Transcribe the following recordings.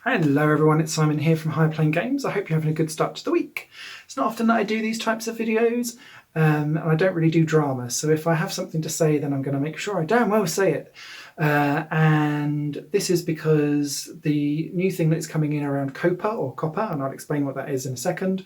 Hello everyone, it's Simon here from Higher Plane Games. I hope you're having a good start to the week. It's not often that I do these types of videos, and I don't really do drama, so if I have something to say then I'm going to make sure I damn well say it. And this is because the new thing that's coming in around COPPA or COPPA, and I'll explain what that is in a second,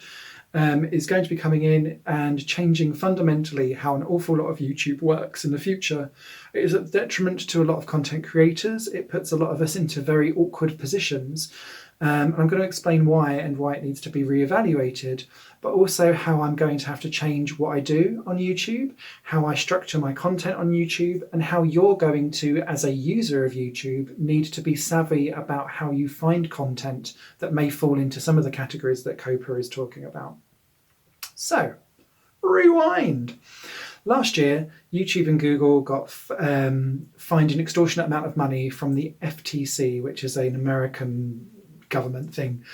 is going to be coming in and changing fundamentally how an awful lot of YouTube works in the future. It is a detriment to a lot of content creators. It puts a lot of us into very awkward positions. And I'm going to explain why and why it needs to be reevaluated, but also how I'm going to have to change what I do on YouTube, how I structure my content on YouTube, and how you're going to, as a user of YouTube, need to be savvy about how you find content that may fall into some of the categories that COPPA is talking about. So, rewind. Last year, YouTube and Google got fined an extortionate amount of money from the FTC, which is an American government thing,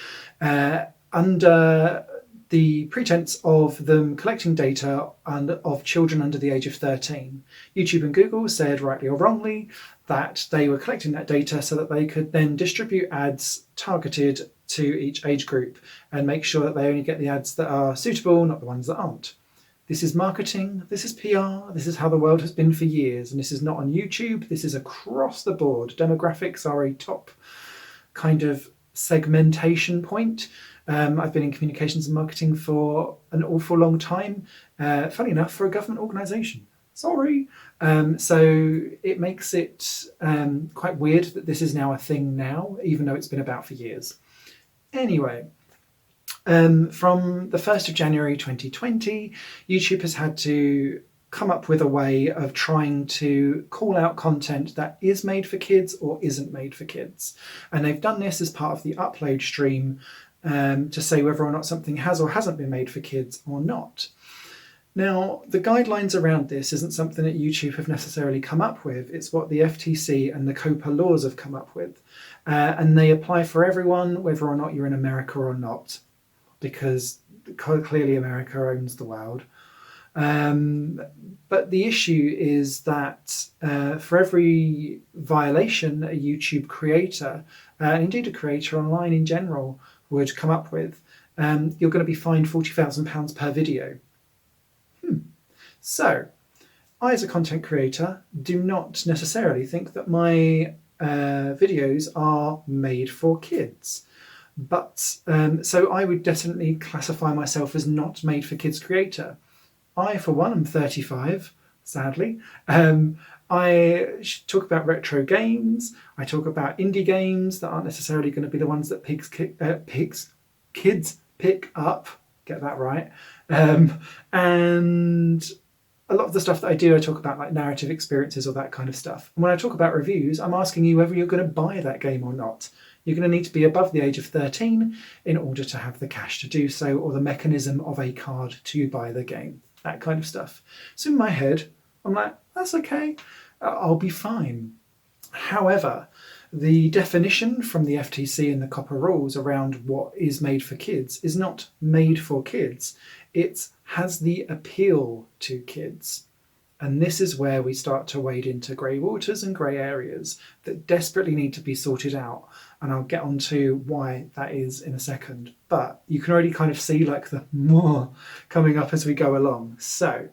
under the pretense of them collecting data of children under the age of 13. YouTube and Google said, rightly or wrongly, that they were collecting that data so that they could then distribute ads targeted to each age group and make sure that they only get the ads that are suitable, not the ones that aren't. This is marketing, this is PR, this is how the world has been for years, and this is not on YouTube, this is across the board. Demographics are a top kind of segmentation point. I've been in communications and marketing for an awful long time, funny enough, for a government organisation. Sorry. So it makes it quite weird that this is now a thing now, even though it's been about for years. Anyway, from the 1st of January 2020, YouTube has had to come up with a way of trying to call out content that is made for kids or isn't made for kids. And they've done this as part of the upload stream to say whether or not something has or hasn't been made for kids or not. Now, the guidelines around this isn't something that YouTube have necessarily come up with. It's what the FTC and the COPPA laws have come up with. And they apply for everyone, whether or not you're in America or not, because clearly America owns the world. But the issue is that for every violation a YouTube creator, and indeed a creator online in general, would come up with, you're going to be fined £40,000 per video. So, I as a content creator do not necessarily think that my videos are made for kids. But so I would definitely classify myself as not made for kids creator. I, for one, am 35, sadly. I talk about retro games. I talk about indie games that aren't necessarily going to be the ones that kids pick up. Get that right. And a lot of the stuff that I do, I talk about like narrative experiences or that kind of stuff. And when I talk about reviews, I'm asking you whether you're going to buy that game or not. You're going to need to be above the age of 13 in order to have the cash to do so, or the mechanism of a card to buy the game. That kind of stuff. So in my head, I'm like, that's okay, I'll be fine. However, the definition from the FTC and the COPPA rules around what is made for kids is not made for kids. It has the appeal to kids. And this is where we start to wade into grey waters and grey areas that desperately need to be sorted out. And I'll get on to why that is in a second. But you can already kind of see like the more coming up as we go along. So,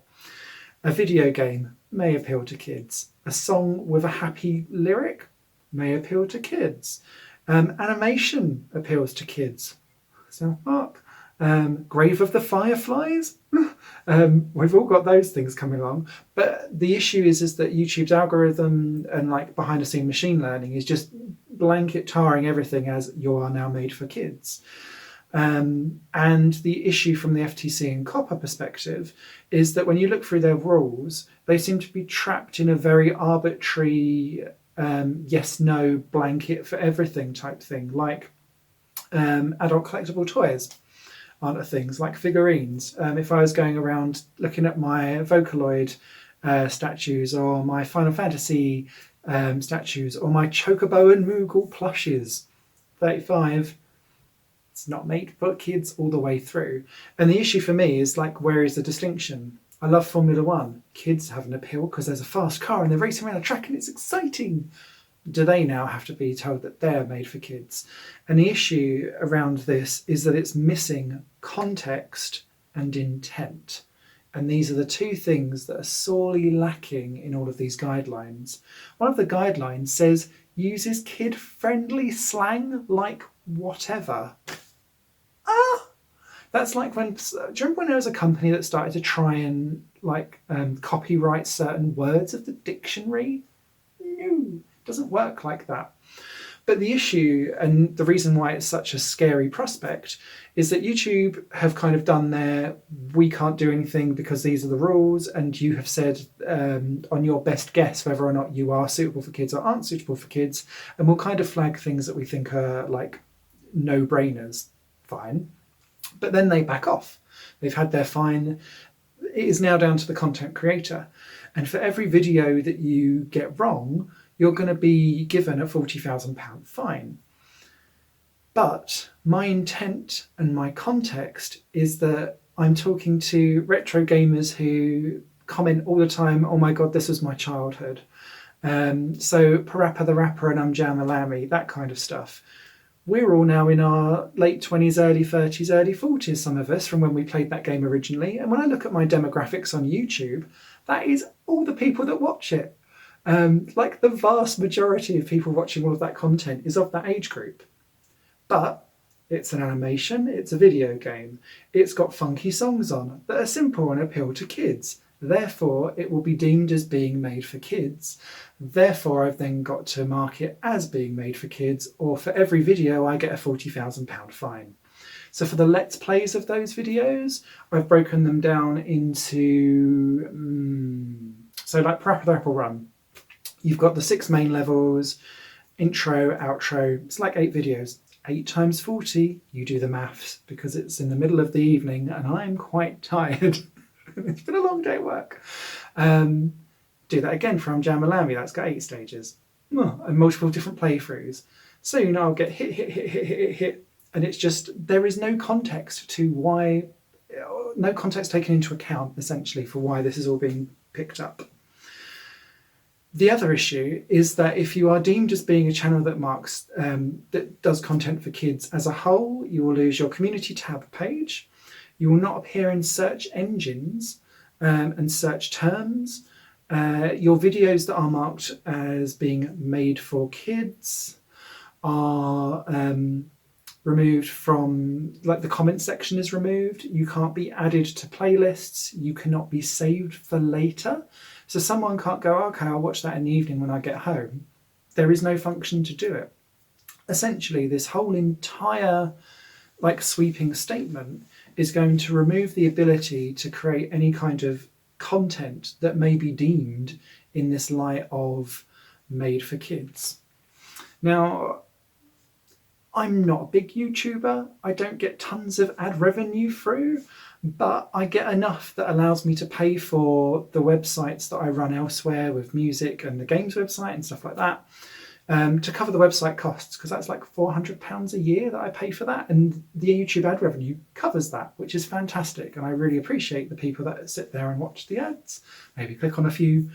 a video game may appeal to kids. A song with a happy lyric may appeal to kids. Animation appeals to kids. So, fuck. Grave of the Fireflies. We've all got those things coming along, but the issue is that YouTube's algorithm and like behind the scene machine learning is just blanket tarring everything as you are now made for kids. And the issue from the FTC and COPPA perspective is that when you look through their rules, they seem to be trapped in a very arbitrary yes no blanket for everything type thing, like adult collectible toys aren't things like figurines. If I was going around looking at my Vocaloid statues or my Final Fantasy statues or my Chocobo and Moogle plushes, 35, it's not made for kids all the way through. And the issue for me is like, where is the distinction? I love Formula One. Kids have an appeal because there's a fast car and they're racing around a track and it's exciting. do they now have to be told that they're made for kids? And the issue around this is that it's missing context and intent. And these are the two things that are sorely lacking in all of these guidelines. One of the guidelines says uses kid-friendly slang like whatever. That's like when, do you remember when there was a company that started to try and copyright certain words of the dictionary? No, it doesn't work like that. But the issue, and the reason why it's such a scary prospect, is that YouTube have kind of done their, we can't do anything because these are the rules, and you have said on your best guess whether or not you are suitable for kids or aren't suitable for kids, and we'll kind of flag things that we think are like no-brainers. Fine. But then they back off. They've had their fine. It is now down to the content creator. And for every video that you get wrong, you're going to be given a £40,000 fine. But my intent and my context is that I'm talking to retro gamers who comment all the time, oh my God, this was my childhood. So Parappa the Rapper and I'm Jam-a-Lammy, that kind of stuff. We're all now in our late 20s, early 30s, early 40s, some of us, from when we played that game originally. And when I look at my demographics on YouTube, that is all the people that watch it. Like the vast majority of people watching all of that content is of that age group. But it's an animation, it's a video game. It's got funky songs on that are simple and appeal to kids. Therefore, it will be deemed as being made for kids. Therefore, I've then got to mark it as being made for kids, or for every video, I get a £40,000 fine. So for the Let's Plays of those videos, I've broken them down into, so like Parappa the Rapper Run. You've got the 6 main levels, intro, outro, it's like 8 videos. 8 times 40, you do the maths, because it's in the middle of the evening and I'm quite tired. It's been a long day at work. Do that again from Jam-a-Lammy, that's got 8 stages. And multiple different playthroughs. Soon I'll get hit, and it's just, there is no context to why, no context taken into account, essentially, for why this is all being picked up. The other issue is that if you are deemed as being a channel that marks, that does content for kids as a whole, you will lose your community tab page. You will not appear in search engines and search terms. Your videos that are marked as being made for kids are removed from, like the comment section is removed. You can't be added to playlists. You cannot be saved for later. So someone can't go, okay, I'll watch that in the evening when I get home. There is no function to do it. Essentially, this whole entire sweeping statement is going to remove the ability to create any kind of content that may be deemed in this light of made for kids. Now, I'm not a big YouTuber. I don't get tons of ad revenue through, but I get enough that allows me to pay for the websites that I run elsewhere with music and the games website and stuff like that, to cover the website costs, because that's like £400 a year that I pay for that, and the YouTube ad revenue covers that, which is fantastic, and I really appreciate the people that sit there and watch the ads. Maybe click on a few.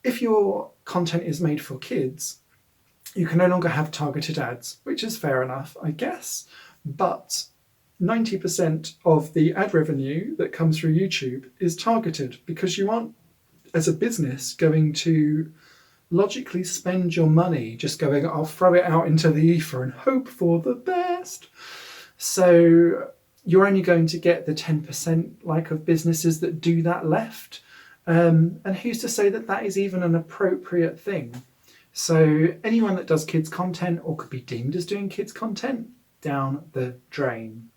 If your content is made for kids, you can no longer have targeted ads, which is fair enough, I guess, but 90% of the ad revenue that comes through YouTube is targeted, because you aren't, as a business, going to logically spend your money just going, I'll throw it out into the ether and hope for the best. So you're only going to get the 10% of businesses that do that left. And who's to say that that is even an appropriate thing? So anyone that does kids content or could be deemed as doing kids content, down the drain.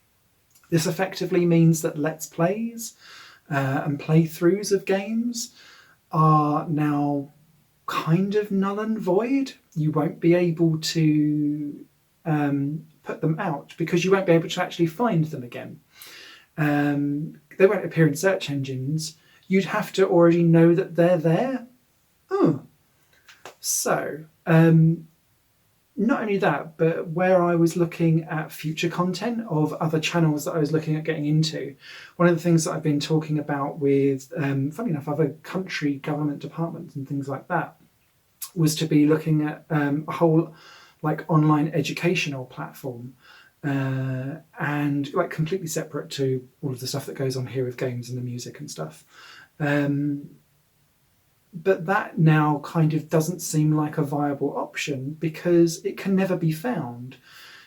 This effectively means that Let's Plays and playthroughs of games are now kind of null and void. You won't be able to put them out because you won't be able to actually find them again. They won't appear in search engines. You'd have to already know that they're there. So, not only that, but where I was looking at future content of other channels that I was looking at getting into, one of the things that I've been talking about with, funny enough, other country government departments and things like that, was to be looking at a whole like online educational platform, and like completely separate to all of the stuff that goes on here with games and the music and stuff. But that now kind of doesn't seem like a viable option because it can never be found.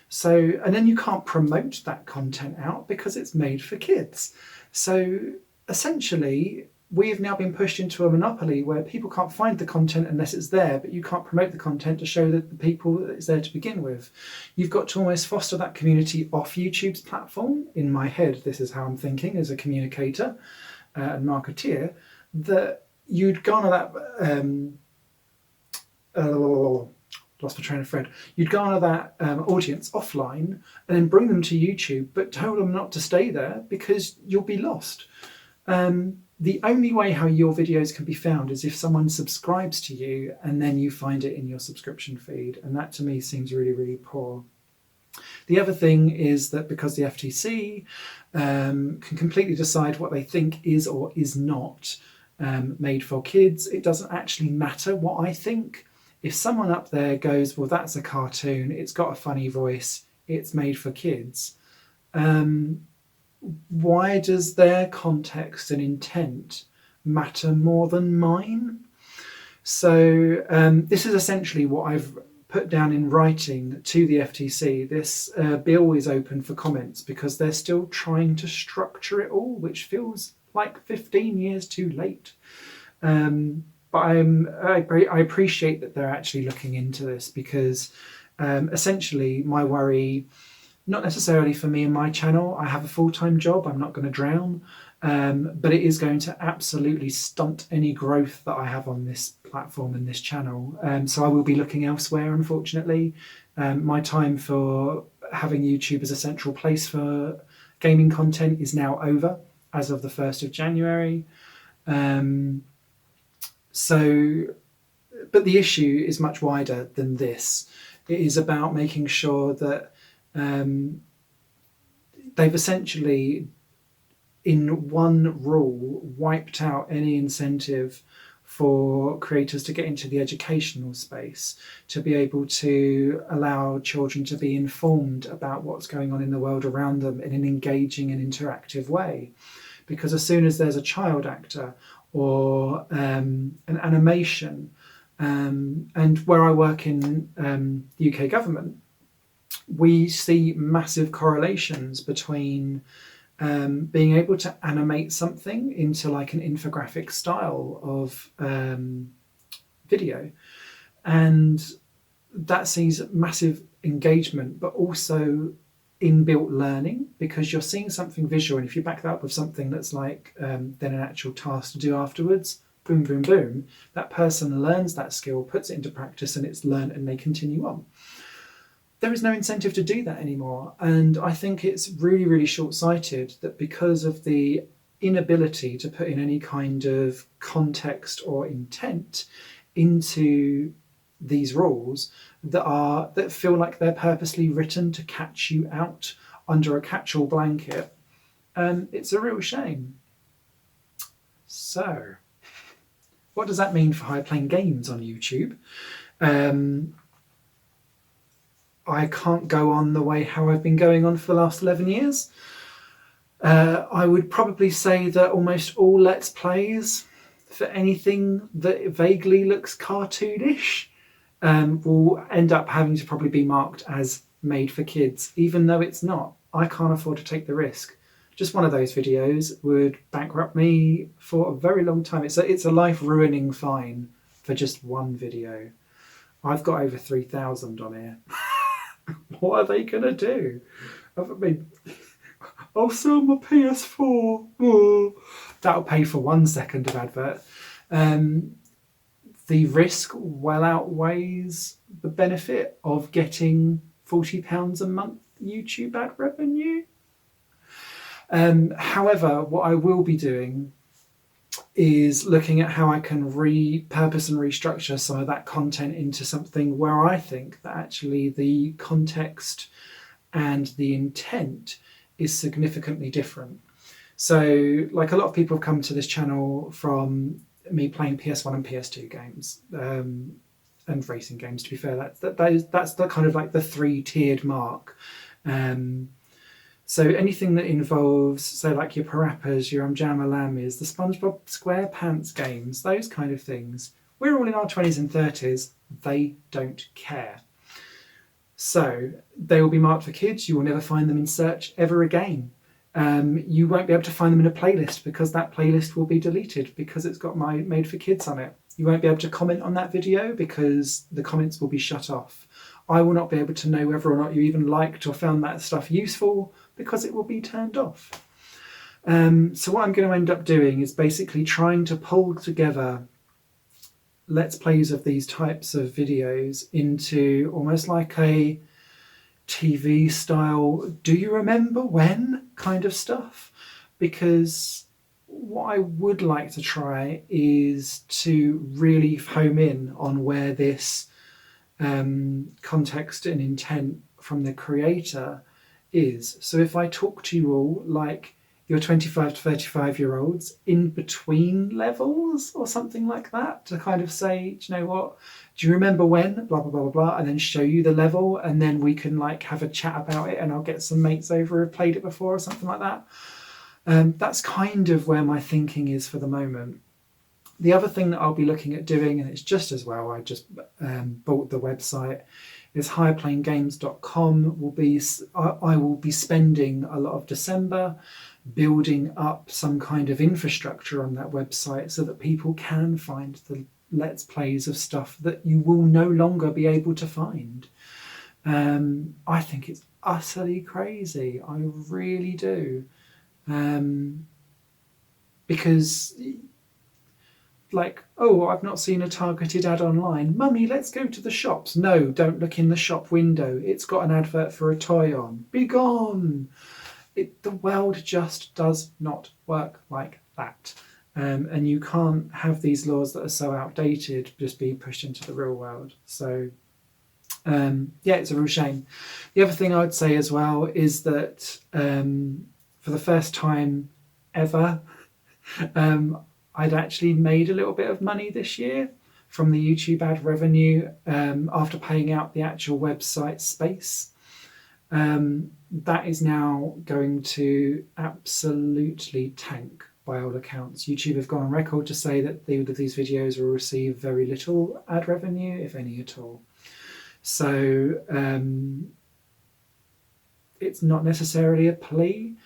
So, and then you can't promote that content out because it's made for kids. So essentially, we've now been pushed into a monopoly where people can't find the content unless it's there, but you can't promote the content to show that the people that it's there to begin with. You've got to almost foster that community off YouTube's platform. In my head, this is how I'm thinking as a communicator and marketeer, that you'd garner that lost my train of thread. You'd garner that audience offline and then bring them to YouTube, but tell them not to stay there because you'll be lost. The only way how your videos can be found is if someone subscribes to you and then you find it in your subscription feed, and that to me seems really, really poor. The other thing is that because the FTC can completely decide what they think is or is not made for kids, it doesn't actually matter what I think. If someone up there goes, well, that's a cartoon, it's got a funny voice, it's made for kids, why does their context and intent matter more than mine? So this is essentially what I've put down in writing to the FTC. This bill is open for comments because they're still trying to structure it all, which feels like 15 years too late. But I appreciate that they're actually looking into this because essentially my worry, not necessarily for me and my channel, I have a full-time job, I'm not going to drown, but it is going to absolutely stunt any growth that I have on this platform and this channel. So I will be looking elsewhere, unfortunately. My time for having YouTube as a central place for gaming content is now over as of the 1st of January. But the issue is much wider than this. It is about making sure that they've essentially, in one rule, wiped out any incentive for creators to get into the educational space, to be able to allow children to be informed about what's going on in the world around them in an engaging and interactive way. Because as soon as there's a child actor or an animation, and where I work in the UK government, we see massive correlations between being able to animate something into like an infographic style of video, and that sees massive engagement, but also inbuilt learning, because you're seeing something visual, and if you back that up with something that's like then an actual task to do afterwards, boom, boom, boom, that person learns that skill, puts it into practice, and it's learned, and they continue on. There is no incentive to do that anymore, and I think it's really, really short-sighted that because of the inability to put in any kind of context or intent into these rules that feel like they're purposely written to catch you out under a catch-all blanket. It's a real shame. So, what does that mean for high-playing games on YouTube? I can't go on the way how I've been going on for the last 11 years. I would probably say that almost all Let's Plays for anything that vaguely looks cartoonish will end up having to probably be marked as made for kids, even though it's not. I can't afford to take the risk. Just one of those videos would bankrupt me for a very long time. It's a life-ruining fine for just one video. I've got over 3,000 on here. What are they going to do? I mean, I'll sell my PS4. Oh, that'll pay for 1 second of advert. The risk well outweighs the benefit of getting £40 a month YouTube ad revenue. However, what I will be doing is looking at how I can repurpose and restructure some of that content into something where I think that actually the context and the intent is significantly different. So, like, a lot of people have come to this channel from me playing PS1 and PS2 games. and racing games, to be fair. That's the kind of like the 3-tiered mark. So anything that involves, so like your Parappas, your Jamalamis, the SpongeBob SquarePants games, those kind of things, we're all in our 20s and 30s. They don't care. So they will be marked for kids. You will never find them in search ever again. You won't be able to find them in a playlist because that playlist will be deleted because it's got my made for kids on it. You won't be able to comment on that video because the comments will be shut off. I will not be able to know whether or not you even liked or found that stuff useful because it will be turned off. So what I'm going to end up doing is basically trying to pull together Let's Plays of these types of videos into almost like a TV style, do you remember when kind of stuff? Because what I would like to try is to really home in on where this context and intent from the creator is. So if I talk to you all like your 25 to 35-year-olds in between levels or something like that, to kind of say, do you know what, do you remember when, blah, blah, blah, blah, blah, and then show you the level, and then we can like have a chat about it, and I'll get some mates over who've played it before or something like that. That's kind of where my thinking is for the moment. The other thing that I'll be looking at doing, and it's just as well, I just bought the website, is higherplayinggames.com. I will be spending a lot of December building up some kind of infrastructure on that website so that people can find the Let's Plays of stuff that you will no longer be able to find. I think it's utterly crazy. I really do. Because like, oh, I've not seen a targeted ad online. Mummy, let's go to the shops. No, don't look in the shop window. It's got an advert for a toy on. Be gone. The world just does not work like that. And you can't have these laws that are so outdated just be pushed into the real world. So, yeah, it's a real shame. The other thing I would say as well is that for the first time ever, I'd actually made a little bit of money this year from the YouTube ad revenue after paying out the actual website space. That is now going to absolutely tank by all accounts. YouTube have gone on record to say that these videos will receive very little ad revenue, if any at all. So it's not necessarily a plea,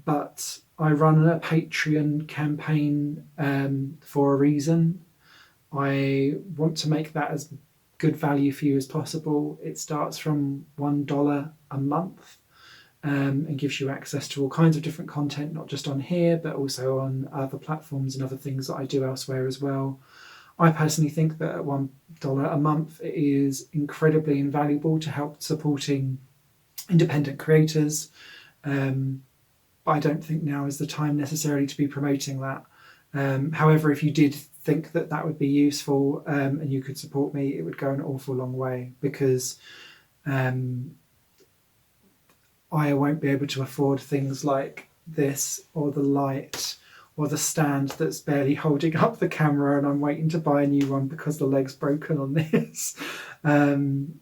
but I run a Patreon campaign for a reason. I want to make that as good value for you as possible. It starts from $1 a month and gives you access to all kinds of different content, not just on here, but also on other platforms and other things that I do elsewhere as well. I personally think that at $1 a month it is incredibly invaluable to help supporting independent creators. I don't think now is the time necessarily to be promoting that. However, if you did think that that would be useful and you could support me, it would go an awful long way, because I won't be able to afford things like this, or the light, or the stand that's barely holding up the camera and I'm waiting to buy a new one because the leg's broken on this. And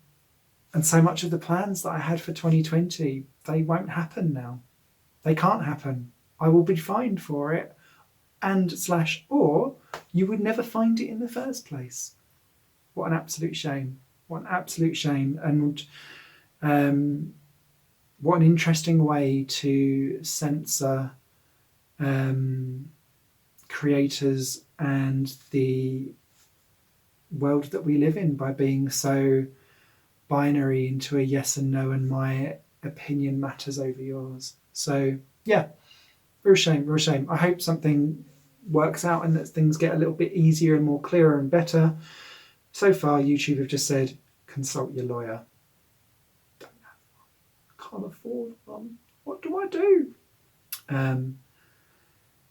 so much of the plans that I had for 2020, they won't happen now. They can't happen. I will be fined for it, or you would never find it in the first place. What an absolute shame. What an absolute shame. And what an interesting way to censor creators and the world that we live in, by being so binary into a yes and no, and my opinion matters over yours. So yeah, real shame, real shame. I hope something works out and that things get a little bit easier and more clearer and better. So far, YouTube have just said, consult your lawyer. Don't have one. I can't afford one. What do I do?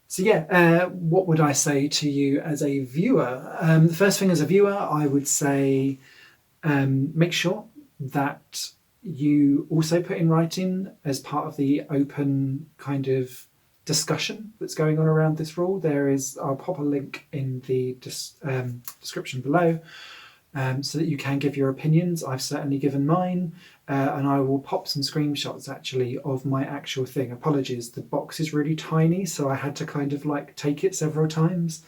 So yeah, what would I say to you as a viewer? The first thing as a viewer, I would say make sure that you also put in writing, as part of the open kind of discussion that's going on around this rule. I'll pop a link in the description below so that you can give your opinions. I've certainly given mine, and I will pop some screenshots actually of my actual thing. Apologies, the box is really tiny, so I had to kind of like take it several times.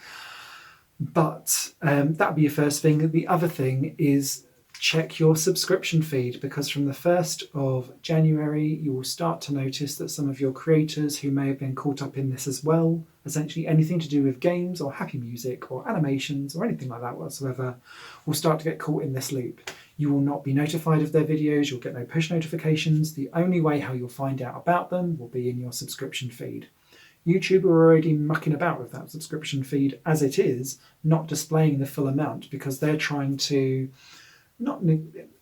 But that'd be your first thing. The other thing is check your subscription feed, because from the 1st of January you will start to notice that some of your creators who may have been caught up in this as well, essentially anything to do with games or happy music or animations or anything like that whatsoever, will start to get caught in this loop. You will not be notified of their videos, you'll get no push notifications. The only way how you'll find out about them will be in your subscription feed. YouTube are already mucking about with that subscription feed as it is, not displaying the full amount, because they're trying to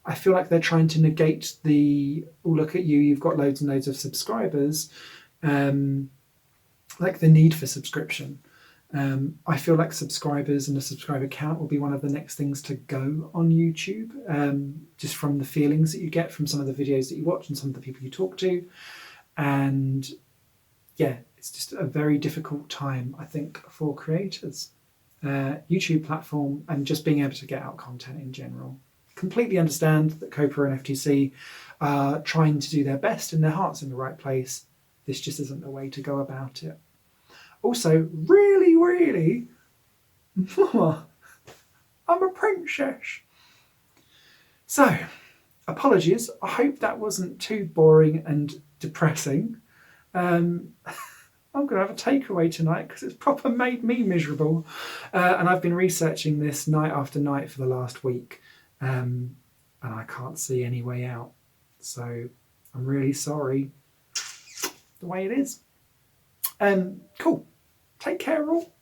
I feel like they're trying to negate the, oh, look at you, you've got loads and loads of subscribers, like the need for subscription. I feel like subscribers and a subscriber count will be one of the next things to go on YouTube, just from the feelings that you get from some of the videos that you watch and some of the people you talk to. And yeah, it's just a very difficult time, I think, for creators. YouTube platform and just being able to get out content in general. Completely understand that COPPA and FTC are trying to do their best and their heart's in the right place. This just isn't the way to go about it. Also, really, Mama, I'm a princess. So, apologies. I hope that wasn't too boring and depressing. I'm going to have a takeaway tonight because it's proper made me miserable. And I've been researching this night after night for the last week. And I can't see any way out. So I'm really sorry. The way it is. Cool. Take care all.